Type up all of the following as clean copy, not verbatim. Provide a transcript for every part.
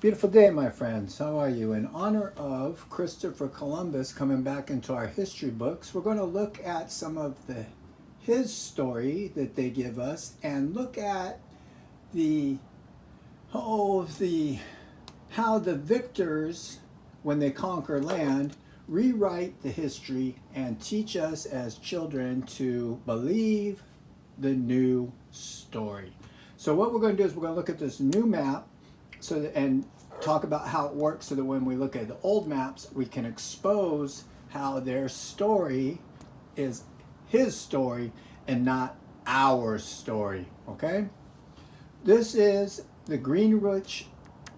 Beautiful day, my friends. How are you? In honor of Christopher Columbus coming back into our history books, we're going to look at some of his story that they give us and look at the the how the victors, when they conquer land, rewrite the history and teach us as children to believe the new story. So what we're going to do is we're going to look at this new map and talk about how it works so that when we look at the old maps, we can expose how their story is his story and not our story, okay? This is the Greenwich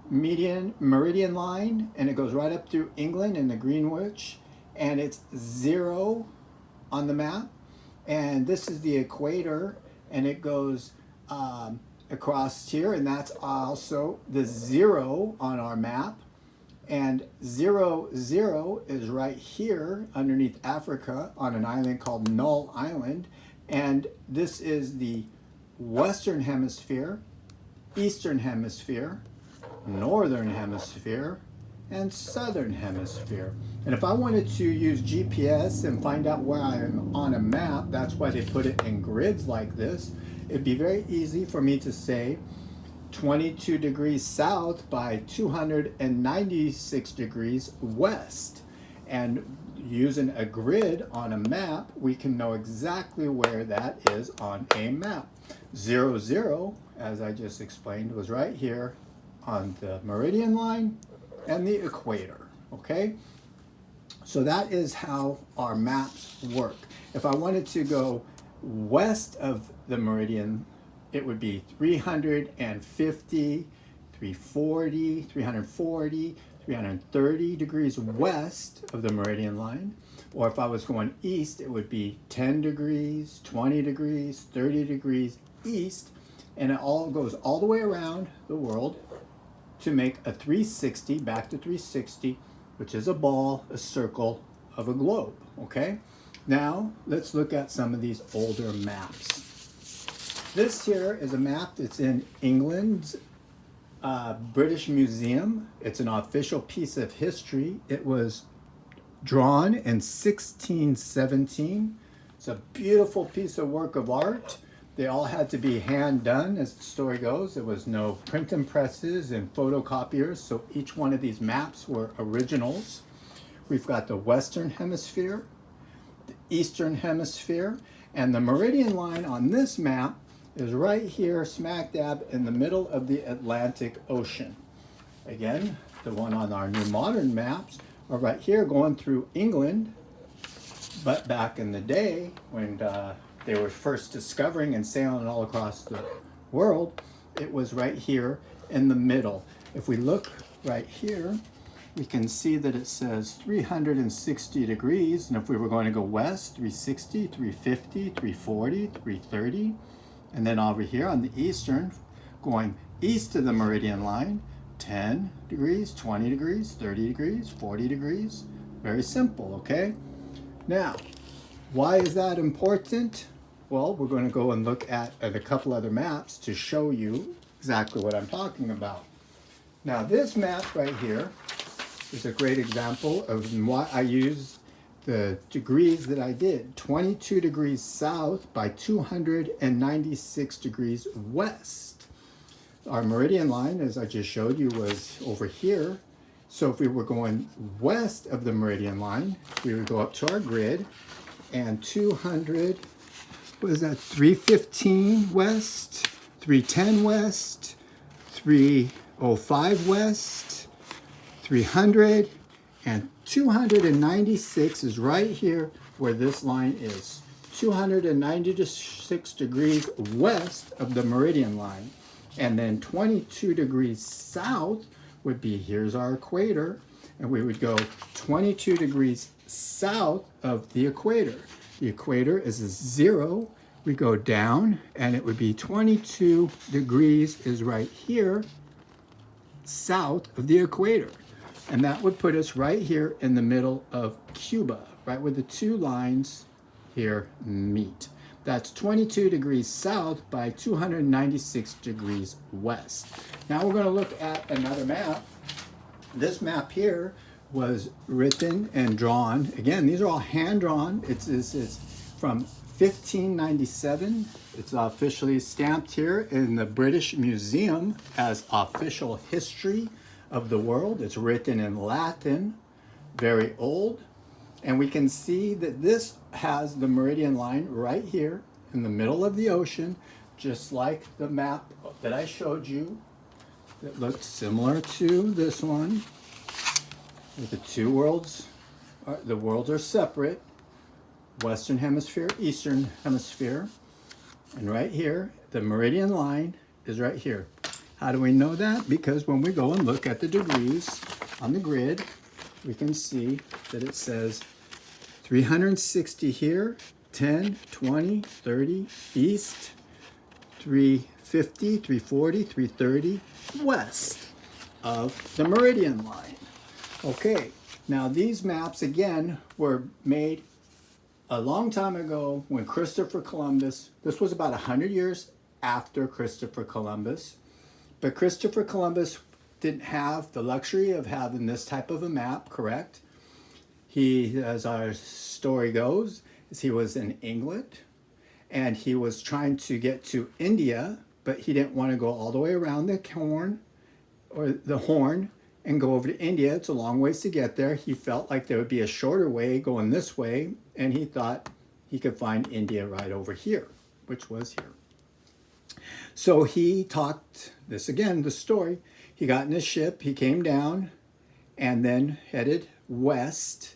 meridian line, and it goes right up through England in the Greenwich, and it's 0 on the map. And this is the equator, and it goes across here, and that's also the 0 on our map. And 0, 0 is right here underneath Africa on an island called Null Island. And this is the Western Hemisphere, Eastern Hemisphere, Northern Hemisphere, and Southern Hemisphere. And if I wanted to use GPS and find out where I am on a map, that's why they put it in grids like this. It'd be very easy for me to say 22 degrees south by 296 degrees west. And using a grid on a map, we can know exactly where that is on a map. 0, 0, as I just explained, was right here on the meridian line and the equator, okay? So that is how our maps work. If I wanted to go west of the meridian, it would be 350, 340, 340, 330 degrees west of the meridian line. Or if I was going east, it would be 10 degrees, 20 degrees, 30 degrees east. And it all goes all the way around the world to make a 360, back to 360, which is a ball, a circle of a globe, okay? Now, let's look at some of these older maps. This here is a map that's in England's British Museum. It's an official piece of history. It was drawn in 1617. It's a beautiful piece of work of art. They all had to be hand done, as the story goes. There was no printing presses and photocopiers, so each one of these maps were originals. We've got the Western Hemisphere, the Eastern Hemisphere, and the meridian line on this map is right here, smack dab in the middle of the Atlantic Ocean. Again, the one on our new modern maps are right here going through England, but back in the day when they were first discovering and sailing all across the world, it was right here in the middle. If we look right here, we can see that it says 360 degrees, and if we were going to go west, 360, 350, 340, 330, and then over here on the eastern, going east of the meridian line, 10 degrees, 20 degrees, 30 degrees, 40 degrees. Very simple, okay? Now, why is that important? Well, we're going to go and look at a couple other maps to show you exactly what I'm talking about. Now, this map right here is a great example of why I used the degrees that I did. 22 degrees south by 296 degrees west. Our meridian line, as I just showed you, was over here. So if we were going west of the meridian line, we would go up to our grid, and 200, what is that, 315 west, 310 west, 305 west, 300, and 296 is right here where this line is. 296 degrees west of the meridian line. And then 22 degrees south would be, here's our equator, and we would go 22 degrees south of the equator. The equator is a 0. We go down, and it would be 22 degrees is right here, south of the equator. And that would put us right here in the middle of Cuba, right where the two lines here meet. That's 22 degrees south by 296 degrees west. Now we're going to look at another map. This map here was written and drawn. Again, these are all hand drawn. It's from 1597. It's officially stamped here in the British Museum as official history of the world. It's written in Latin, very old. And we can see that this has the meridian line right here in the middle of the ocean, just like the map that I showed you that looked similar to this one. With the two worlds, the worlds are separate, Western Hemisphere, Eastern Hemisphere. And right here, the meridian line is right here. How do we know that? Because when we go and look at the degrees on the grid, we can see that it says 360 here, 10, 20, 30, east, 350, 340, 330, west of the meridian line. Okay, now these maps again were made a long time ago when Christopher Columbus, this was about 100 years after Christopher Columbus, but Christopher Columbus didn't have the luxury of having this type of a map, correct? He, as our story goes, is he was in England and he was trying to get to India, but he didn't want to go all the way around the Horn and go over to India. It's a long ways to get there. He felt like there would be a shorter way going this way, and he thought he could find India right over here, which was here. So he talked, this again, the story, he got in his ship, he came down, and then headed west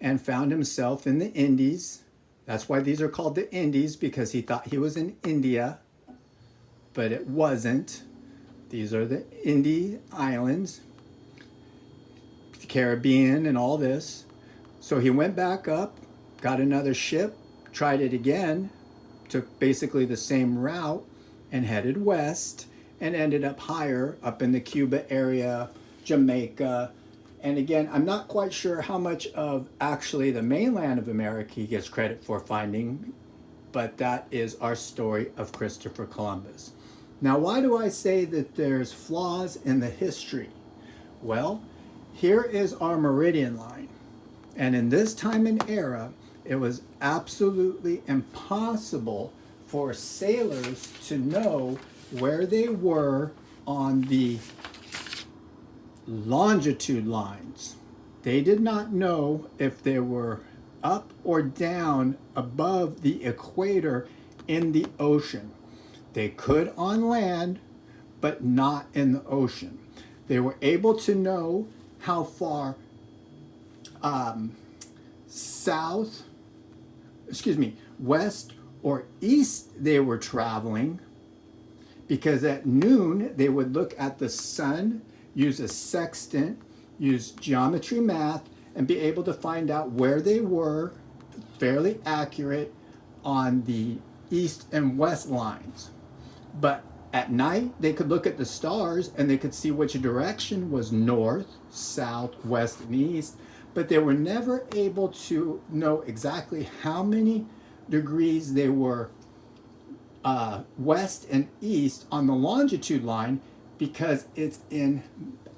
and found himself in the Indies. That's why these are called the Indies, because he thought he was in India, but it wasn't. These are the Indie Islands, the Caribbean and all this. So he went back up, got another ship, tried it again, took basically the same route and headed west and ended up higher up in the Cuba area, Jamaica. And again, I'm not quite sure how much of actually the mainland of America he gets credit for finding, but that is our story of Christopher Columbus. Now, why do I say that there's flaws in the history? Well, here is our meridian line. And in this time and era, it was absolutely impossible for sailors to know where they were on the longitude lines. They did not know if they were up or down above the equator in the ocean. They could on land, but not in the ocean. They were able to know how far west or east they were traveling, because at noon they would look at the sun, use a sextant, use geometry math, and be able to find out where they were, fairly accurate, on the east and west lines. But at night, they could look at the stars and they could see which direction was north, south, west, and east, but they were never able to know exactly how many degrees they were west and east on the longitude line, because it's in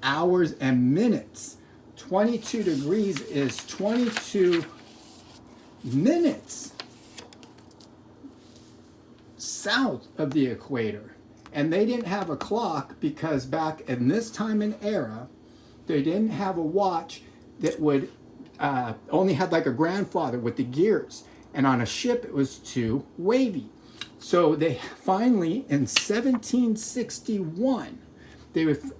hours and minutes. 22 degrees is 22 minutes south of the equator. And they didn't have a clock, because back in this time and era, they didn't have a watch that would only had like a grandfather with the gears. And on a ship, it was too wavy. So they finally, in 1761,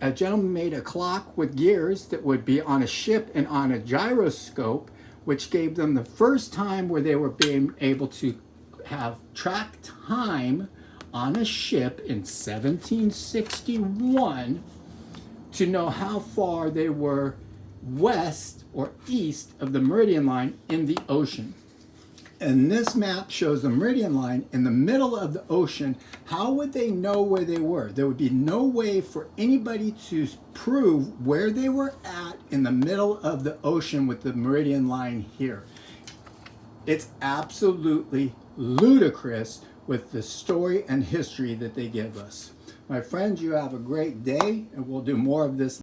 a gentleman made a clock with gears that would be on a ship and on a gyroscope, which gave them the first time where they were being able to have track time on a ship in 1761 to know how far they were west or east of the meridian line in the ocean. And this map shows the meridian line in the middle of the ocean. How would they know where they were? There would be no way for anybody to prove where they were at in the middle of the ocean with the meridian line here. It's absolutely ludicrous with the story and history that they give us. My friends, you have a great day, and we'll do more of this